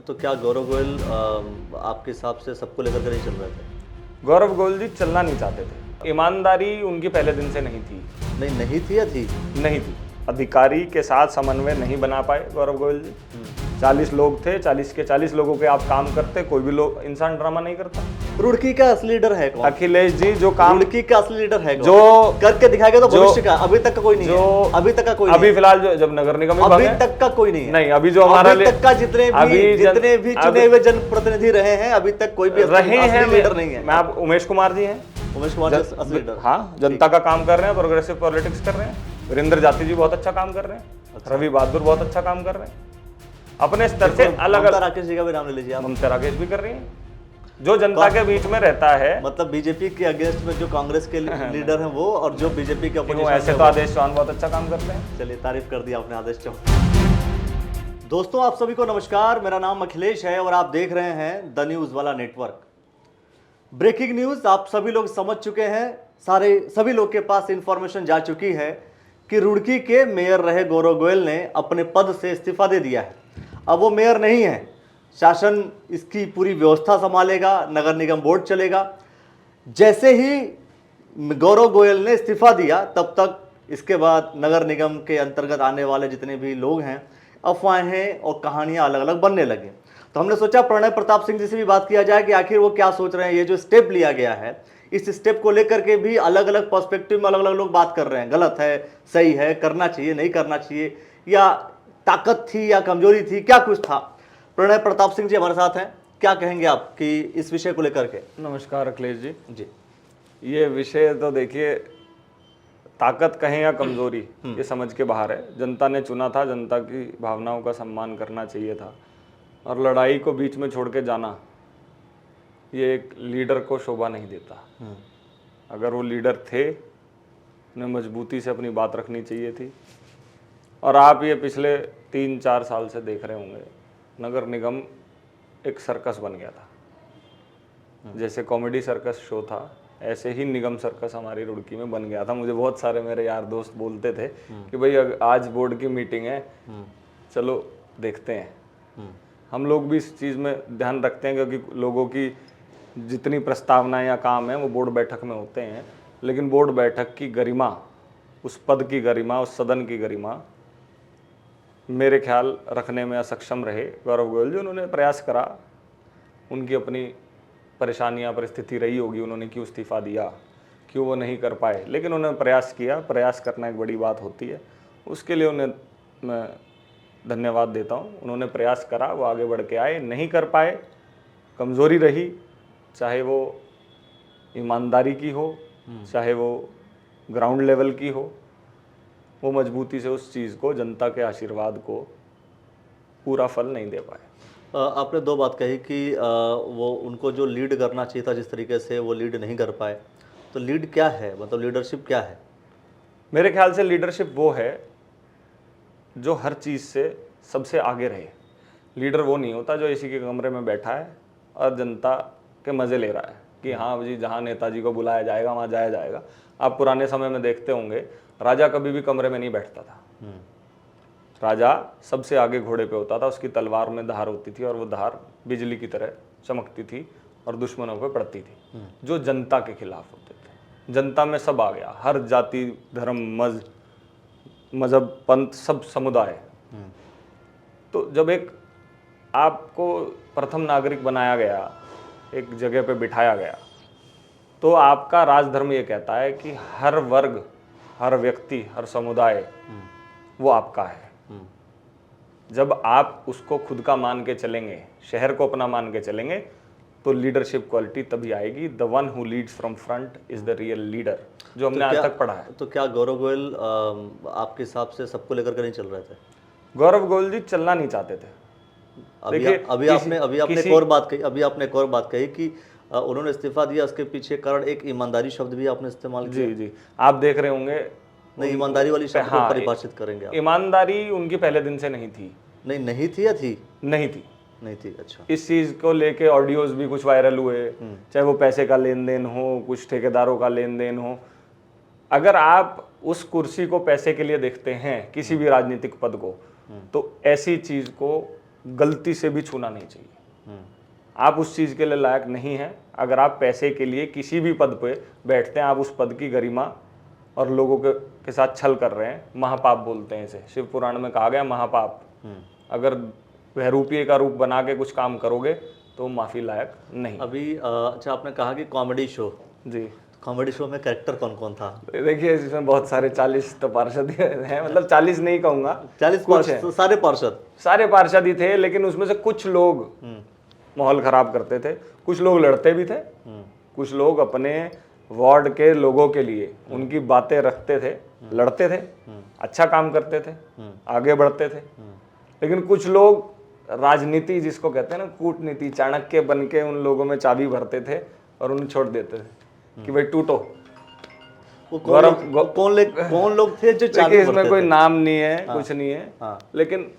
तो क्या गौरव गोयल आपके हिसाब से सबको लेकर के नहीं चल रहे थे? गौरव गोयल जी चलना नहीं चाहते थे। ईमानदारी उनकी पहले दिन से नहीं थी। नहीं थी या थी? नहीं थी। अधिकारी के साथ समन्वय नहीं बना पाए गौरव गोयल जी। 40 लोग थे, 40 के 40 लोगों के आप काम करते, कोई भी लोग इंसान ड्रामा नहीं करता। रुड़की का असली लीडर है कौन? अखिलेश जी जो काम रुड़की का असली लीडर है कौन? जो करके दिखाएगा तो भविष्य का। अभी तक का कोई नहीं है। अभी तक का कोई नहीं अभी फिलहाल जो जब नगर निगम विभाग अभी है, तक का कोई नहीं है। नहीं अभी जो हमारा अभी तक का जितने भी चुने हुए जनप्रतिनिधि रहे हैं, अभी तक कोई भी रहे हैं लीडर नहीं है। मैं आप उमेश कुमार जी हैं, उमेश कुमार जी असली लीडर। हाँ, जनता का काम कर रहे हैं, प्रोग्रेसिव पॉलिटिक्स कर रहे हैं। वीरेंद्र जाति जी बहुत अच्छा काम कर रहे हैं। रवि बहादुर बहुत अच्छा काम कर रहे हैं। अपने स्तर से अलग अलग। राकेश जी का भी नाम ले लीजिए आप। ममता राकेश भी कर रही हैं, जो जनता के बीच में रहता है। मतलब बीजेपी के अगेंस्ट में जो कांग्रेस के लीडर हैं वो, और जो बीजेपी के वो ऐसे तो आदेश चौहान बहुत अच्छा काम करते हैं। चलिए, तारीफ कर दिया आपने आदेश चौहान। दोस्तों, आप सभी को नमस्कार। मेरा नाम अखिलेश है और आप देख रहे हैं द न्यूज वाला नेटवर्क। ब्रेकिंग न्यूज आप सभी लोग समझ चुके हैं। सभी लोग के पास इंफॉर्मेशन जा चुकी है कि रुड़की के मेयर रहे गौरव गोयल ने अपने पद से इस्तीफा दे दिया है। अब वो मेयर नहीं है। शासन इसकी पूरी व्यवस्था संभालेगा, नगर निगम बोर्ड चलेगा। जैसे ही गौरव गोयल ने इस्तीफा दिया, तब तक इसके बाद नगर निगम के अंतर्गत आने वाले जितने भी लोग हैं, अफवाहें और कहानियां अलग अलग बनने लगी। तो हमने सोचा प्रणय प्रताप सिंह जी से भी बात किया जाए कि आखिर वो क्या सोच रहे हैं। ये जो स्टेप लिया गया है, इस स्टेप को लेकर के भी अलग अलग पर्सपेक्टिव में अलग अलग लोग बात कर रहे हैं। गलत है, सही है, करना चाहिए, नहीं करना चाहिए, या ताकत थी या कमजोरी थी, क्या कुछ था। प्रणय प्रताप सिंह जी हमारे साथ हैं। क्या कहेंगे आप कि इस विषय को लेकर के? नमस्कार अखिलेश जी। जी, ये विषय तो देखिए, ताकत कहें या कमजोरी, ये समझ के बाहर है। जनता ने चुना था, जनता की भावनाओं का सम्मान करना चाहिए था, और लड़ाई को बीच में छोड़ के जाना, ये एक लीडर को शोभा नहीं देता। अगर वो लीडर थे, उन्हें मजबूती से अपनी बात रखनी चाहिए थी। और आप ये पिछले 3-4 साल से देख रहे होंगे, नगर निगम एक सर्कस बन गया था। जैसे कॉमेडी सर्कस शो था, ऐसे ही निगम सर्कस हमारी रुड़की में बन गया था। मुझे बहुत सारे मेरे यार दोस्त बोलते थे कि भाई आज बोर्ड की मीटिंग है, चलो देखते हैं। हम लोग भी इस चीज़ में ध्यान रखते हैं, क्योंकि लोगों की जितनी प्रस्तावनाएं या काम है वो बोर्ड बैठक में होते हैं। लेकिन बोर्ड बैठक की गरिमा, उस पद की गरिमा, उस सदन की गरिमा मेरे ख्याल रखने में असक्षम रहे गौरव गोयल जी। उन्होंने प्रयास करा, उनकी अपनी परेशानियां, परिस्थिति रही होगी, उन्होंने क्यों इस्तीफा दिया, क्यों वो नहीं कर पाए, लेकिन उन्होंने प्रयास किया। प्रयास करना एक बड़ी बात होती है, उसके लिए उन्हें मैं धन्यवाद देता हूँ। उन्होंने प्रयास करा, वो आगे बढ़ के आए। नहीं कर पाए, कमज़ोरी रही, चाहे वो ईमानदारी की हो, चाहे वो ग्राउंड लेवल की हो, वो मजबूती से उस चीज़ को, जनता के आशीर्वाद को पूरा फल नहीं दे पाए। आपने दो बात कही कि वो उनको जो लीड करना चाहिए था, जिस तरीके से वो लीड नहीं कर पाए। तो लीड क्या है, मतलब लीडरशिप क्या है? मेरे ख्याल से लीडरशिप वो है जो हर चीज़ से सबसे आगे रहे। लीडर वो नहीं होता जो इसी के कमरे में बैठा है और जनता के मज़े ले रहा है कि हाँ जी, जहाँ नेताजी को बुलाया जाएगा वहाँ जाया जाएगा। आप पुराने समय में देखते होंगे, राजा कभी भी कमरे में नहीं बैठता था। राजा सबसे आगे घोड़े पे होता था, उसकी तलवार में धार होती थी और वो धार बिजली की तरह चमकती थी और दुश्मनों पे पड़ती थी, जो जनता के खिलाफ होते थे। जनता में सब आ गया, हर जाति, धर्म, मजहब, पंथ, सब समुदाय। तो जब एक आपको प्रथम नागरिक बनाया गया, एक जगह पे बिठाया गया, तो आपका राजधर्म ये कहता है कि हर वर्ग, हर व्यक्ति, हर समुदाय वो आपका है। जब आप उसको खुद का मान के चलेंगे, शहर को अपना मान के चलेंगे, तो लीडरशिप क्वालिटी तभी आएगी। The one who Leeds from front is the real leader, जो हमने आज तक पढ़ा है। तो क्या गौरव गोयल आपके हिसाब से सबको लेकर के नहीं चल रहे थे? गौरव गोयल जी चलना नहीं चाहते थे। अभी आपने एक और बात कही कि उन्होंने इस्तीफा दिया, उसके पीछे कारण एक ईमानदारी शब्द भी आपने इस्तेमाल किया। जी, आप देख रहे होंगे। नहीं, ईमानदारी वाली शब्द को परिभाषित करेंगे आप? ईमानदारी उनकी पहले दिन से नहीं थी। नहीं थी या थी? नहीं थी। अच्छा। इस चीज़ को लेके ऑडियोज भी कुछ वायरल हुए, चाहे वो पैसे का लेन देन हो, कुछ ठेकेदारों का लेन देन हो। अगर आप उस कुर्सी को पैसे के लिए देखते हैं, किसी भी राजनीतिक पद को, तो ऐसी चीज़ को गलती से भी छूना नहीं चाहिए। आप उस चीज़ के लिए लायक नहीं हैं। अगर आप पैसे के लिए किसी भी पद पे बैठते हैं, आप उस पद की गरिमा और लोगों के साथ छल कर रहे हैं। महापाप बोलते हैं इसे, शिव पुराण में कहा गया महापाप। अगर वह रूपये का रूप बना के कुछ काम करोगे तो माफ़ी लायक नहीं। अभी अच्छा, आपने कहा कि कॉमेडी शो, जी, कॉमेडी शो में कैरेक्टर कौन कौन था? देखिए इसमें बहुत सारे 40 तो पार्षद हैं, मतलब 40 नहीं कहूँगा, 40 पार्षद, सारे पार्षद, सारे पार्षद ही थे। लेकिन उसमें से कुछ लोग माहौल खराब करते थे, कुछ लोग लड़ते भी थे, कुछ लोग अपने वार्ड के लोगों के लिए उनकी बातें रखते थे, लड़ते थे, अच्छा काम करते थे, आगे बढ़ते थे। लेकिन कुछ लोग राजनीति जिसको कहते हैं ना, कूटनीति, चाणक्य बन के उन लोगों में चाबी भरते थे और उन्हें छोड़ देते थे कि भाई टूटो। वो कौन लोग थे जो चाबी देखिए इसमें भरते कोई थे? नाम नहीं है, कुछ नहीं है, हाँ। लेकिन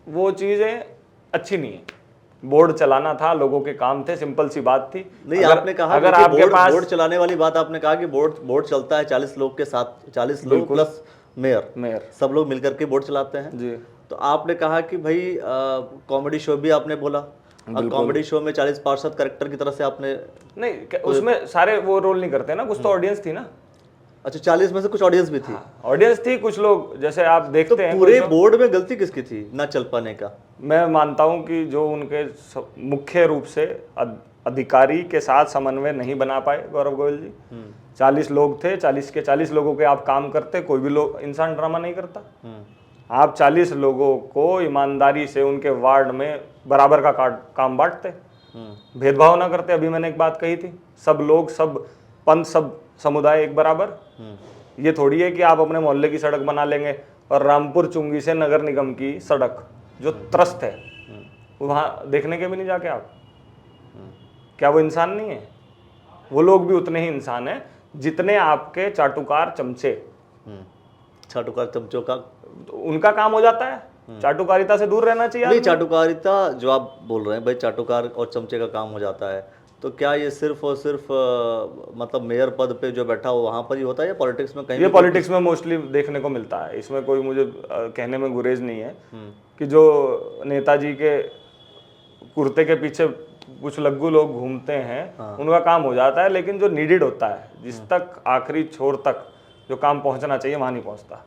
वो चीजें अच्छी नहीं है। बोर्ड चलाना था, लोगों के काम थे, सिंपल सी बात थी। नहीं, आपने कहा अगर कि आपके पास बोर्ड चलाने वाली बात आपने कहा कि बोर्ड चलता है 40 लोग के साथ, 40 लोग प्लस मेयर, सब लोग मिलकर के बोर्ड चलाते हैं जी। तो आपने कहा कि भाई कॉमेडी शो भी आपने बोला, और कॉमेडी शो में 40 पार्षद कैरेक्टर की तरह से आपने नहीं, उसमें सारे वो रोल नहीं करते ना, कुछ तो ऑडियंस थी ना। अच्छा, 40 में से कुछ ऑडियंस भी थी? ऑडियंस थी, कुछ लोग जैसे आप देखते हैं। पूरे बोर्ड में गलती किसकी थी ना चल पाने का? मैं मानता हूं कि जो उनके मुख्य रूप से अधिकारी के साथ समन्वय नहीं बना पाए गौरव गोयल जी। 40 लोग थे, 40 के 40 लोगों के आप काम करते, कोई भी लोग इंसान ड्रामा नहीं करता। आप 40 लोगों को ईमानदारी से उनके वार्ड में बराबर का काम बांटते, भेदभाव ना करते। अभी मैंने एक बात कही थी, सब लोग, सब पंथ, सब समुदाय एक बराबर। ये थोड़ी है कि आप अपने मोहल्ले की सड़क बना लेंगे और रामपुर चुंगी से नगर निगम की सड़क जो त्रस्त है वहाँ देखने के भी नहीं जाके आप। क्या वो इंसान नहीं है? वो लोग भी उतने ही इंसान हैं जितने आपके चाटुकार चमचे। चाटुकार चमचों का उनका काम हो जाता है, चाटुकारिता से दूर रहना चाहिए। नहीं, चाटुकारिता जो आप बोल रहे हैं भाई, चाटुकार और चमचे का काम हो जाता है, तो क्या ये सिर्फ और सिर्फ मतलब मेयर पद पे जो बैठा हो वहां पर ही होता है या पॉलिटिक्स में कहीं? ये पॉलिटिक्स में मोस्टली देखने को मिलता है। इसमें कोई मुझे कहने में गुरेज नहीं है कि जो नेताजी के कुर्ते के पीछे कुछ लग्गू लोग घूमते हैं उनका काम हो जाता है, लेकिन जो नीडेड होता है, जिस तक आखिरी छोर तक जो काम पहुंचना चाहिए वहां नहीं पहुंचता।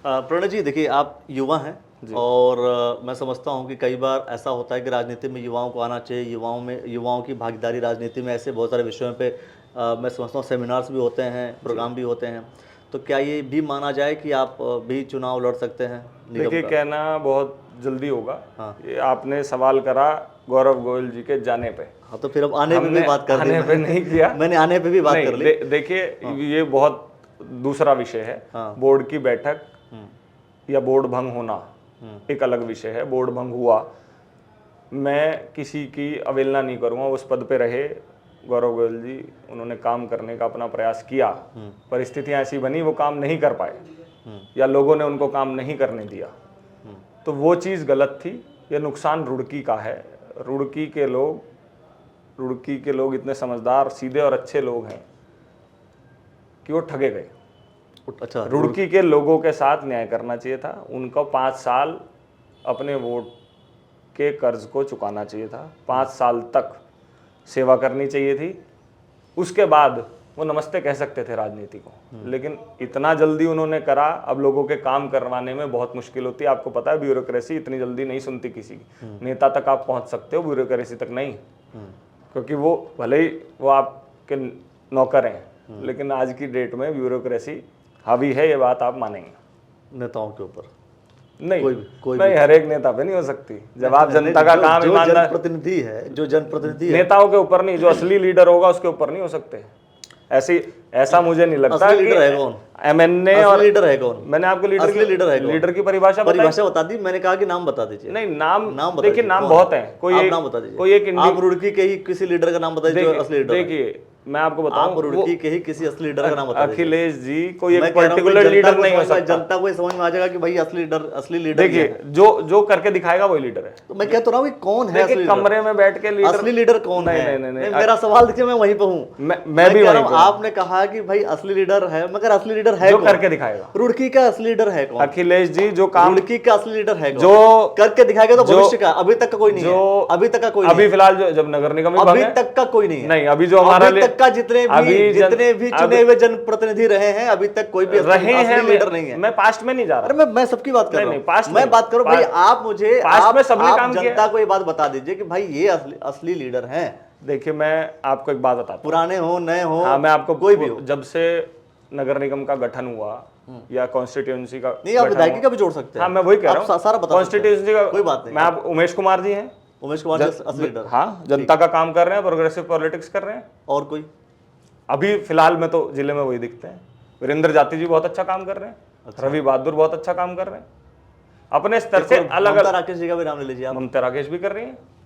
प्रणय जी, देखिए आप युवा हैं और मैं समझता हूं कि कई बार ऐसा होता है कि राजनीति में युवाओं को आना चाहिए, युवाओं की भागीदारी राजनीति में, ऐसे बहुत सारे विषयों पे मैं समझता हूं सेमिनार्स भी होते हैं, प्रोग्राम भी होते हैं। तो क्या ये भी माना जाए कि आप भी चुनाव लड़ सकते हैं? देखिए, कहना बहुत जल्दी होगा। ये आपने सवाल करा गौरव गोयल जी के जाने पे। हाँ, तो फिर अब आने पे भी बात कर दी। आने पे नहीं किया मैंने आने पे भी बात कर ली। देखिए, ये बहुत दूसरा विषय है। बोर्ड की बैठक या बोर्ड भंग होना एक अलग विषय है। बोर्ड भंग हुआ, मैं किसी की अवहेलना नहीं करूंगा। उस पद पे रहे गौरव गोयल जी, उन्होंने काम करने का अपना प्रयास किया, परिस्थितियां ऐसी बनी वो काम नहीं कर पाए या लोगों ने उनको काम नहीं करने दिया, तो वो चीज़ गलत थी। ये नुकसान रुड़की का है। रुड़की के लोग इतने समझदार, सीधे और अच्छे लोग हैं कि वो ठगे गए। अच्छा, रुड़की के लोगों के साथ न्याय करना चाहिए था। उनको 5 साल अपने वोट के कर्ज को चुकाना चाहिए था, 5 साल तक सेवा करनी चाहिए थी। उसके बाद वो नमस्ते कह सकते थे राजनीति को, लेकिन इतना जल्दी उन्होंने करा। अब लोगों के काम करवाने में बहुत मुश्किल होती है। आपको पता है, ब्यूरोक्रेसी इतनी जल्दी नहीं सुनती किसी की। नेता तक आप पहुंच सकते हो, ब्यूरोक्रेसी तक नहीं, क्योंकि वो भले ही वो आपके नौकर हैं, लेकिन आज की डेट में ब्यूरोक्रेसी हावी है, ये बात आप मानेंगे। नेताओं के ऊपर नहीं, कोई नहीं, हर एक नेता पे नहीं हो सकती। जब आप जनता का काम ईमानदार, जनप्रतिनिधि है, जो जनप्रतिनिधि है, नेताओं के ऊपर नहीं, जो असली लीडर होगा उसके ऊपर नहीं हो सकते। ऐसा मुझे नहीं लगता कि लीडर है कौन, एमएनए और लीडर है कौन। मैंने आपको लीडर की परिभाषा बता दी। मैंने कहा कि नाम बता दीजिए। नहीं, नाम देखिए, नाम बहुत है। कोई नाम बता दीजिए। आप रुड़की के ही किसी लीडर का नाम बता दीजिए, असली लीडर। देखिए, मैं आपको बताऊं, आप रुड़की के ही किसी असली लीडर का नाम बता दीजिए। अखिलेश जी कोई एक पर्टिकुलर लीडर नहीं हो सकता। जनता को समझ में आ जाएगा कि भाई असली लीडर। देखिए, जो करके दिखाएगा वही लीडर है। तो मैं कह तो रहा हूँ कौन है असली कमरे में बैठ के लीडर, असली लीडर कौन है? नहीं, मेरा सवाल देखिए, मैं वहीं पे हूँ। मैं भी वहीं पे हूं। आपने कहा कि भाई असली लीडर है, मगर असली लीडर लीडर है जो कौन? करके दिखाएगा। रुड़की का असली लीडर है कौन? अखिलेश जी जो काम, रुड़की का असली लीडर है कौन? जो करके दिखाएगा तो जो- भविष्य का, अभी तक का कोई नहीं है, अभी तक का कोई नहीं अभी है। फिलहाल जो जब नगर निगम ही अभी भंग है, तक का कोई नहीं है। नहीं अभी जो हमारा अभी तक का जितने भी चुने हुए जनप्रतिनिधि रहे हैं, अभी तक कोई भी रहे हैं, असली लीडर नहीं है। मैं पास्ट में नहीं जा अरे रहा। मैं सबकी बात कर रहा नहीं, हूँ, पास्ट मैं में- बात करूँ भाई, पास्ट- आप मुझे पास्ट में सबने आप काम किया। जनता को ये बात बता दीजिए कि भाई ये असली लीडर हैं, देखिए मैं आपको एक बात बताता हूँ। पुराने हो नए हो, हाँ मैं आपको कोई भी हो। जब से नगर निगम का गठन हुआ या कॉन्स्टिट्यूंसी का नहीं, आप गठन विधायकी हुआ- का भी जोड़ सकते हैं। हाँ मैं वही कह आप रहा हूँ, सारा बता सकते हैं। कॉन्स्टिट्यूंसी का कोई बात नहीं। मैं आप उमेश कुमार जी हैं, उमेश कुमार जी असली लीडर। हाँ जनता का काम कर रहे हैं, प्रोग्रेसिव पॉलिटिक्स कर रहे हैं। और कोई? अभी फिलहाल में तो जिले में वही दिखते हैं। वीरेंद्र जाति जी बहुत अच्छा काम कर रहे हैं, रवि बहादुर बहुत अच्छा काम कर रहे हैं, अपने स्तर से अलग ममता अलग। राकेश जी का भी नाम ले लीजिए आप। ममता राकेश भी कर रही है,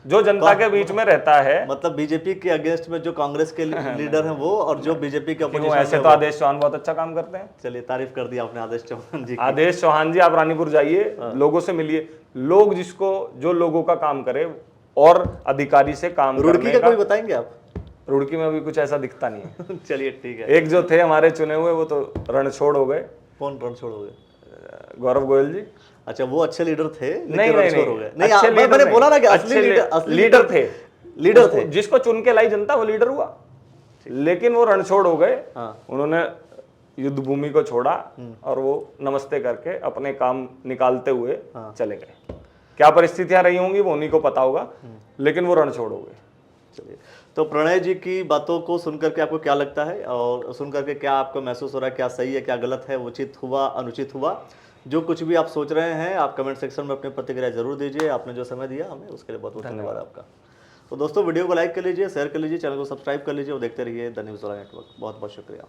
जो जनता के बीच में रहता है। मतलब बीजेपी के अगेंस्ट में जो कांग्रेस के लीडर हैं वो, और जो बीजेपी के क्यों अपोजिशन ऐसे में तो वो। आदेश चौहान बहुत अच्छा काम करते हैं। चलिए, तारीफ कर दी आपने आदेश चौहान जी की। आदेश चौहान जी आप रानीपुर जाइए, लोगों से मिलिए, लोग जो लोगों का काम करे और अधिकारी से काम रुड़की करने का कोई बताएंगे आप? रुड़की में अभी कुछ ऐसा दिखता नहीं है। चलिए ठीक है। एक जो थे हमारे चुने हुए वो तो रणछोड़ हो गए, कौन रणछोड़ हो गए? गौरव गोयल जी। अच्छा, वो अच्छे लीडर थे लेकिन नहीं रणछोड़ हो गए। नहीं, अच्छे मैंने लीडर बोला ना कि नहीं, असली अच्छे लीडर थे, लीडर थे। जिसको चुन के लाई जनता वो लीडर हुआ, लेकिन वो रणछोड़ हो गए। हाँ। उन्होंने युद्ध भूमि को छोड़ा और वो नमस्ते करके अपने काम निकालते हुए चले गए। क्या परिस्थितियां रही होंगी वो उन्हीं को पता होगा, लेकिन वो रणछोड़ हो गए। चलिए, तो प्रणय जी की बातों को सुनकर के आपको क्या लगता है, और सुनकर के क्या आपको महसूस हो रहा है, क्या सही है क्या गलत है, उचित हुआ अनुचित हुआ? जो कुछ भी आप सोच रहे हैं आप कमेंट सेक्शन में अपनी प्रतिक्रिया जरूर दीजिए। आपने जो समय दिया हमें उसके लिए बहुत बहुत धन्यवाद आपका। तो दोस्तों, वीडियो को लाइक कर लीजिए, शेयर कर लीजिए, चैनल को सब्सक्राइब कर लीजिए और देखते रहिए द न्यूज़ वाला नेटवर्क। बहुत बहुत शुक्रिया।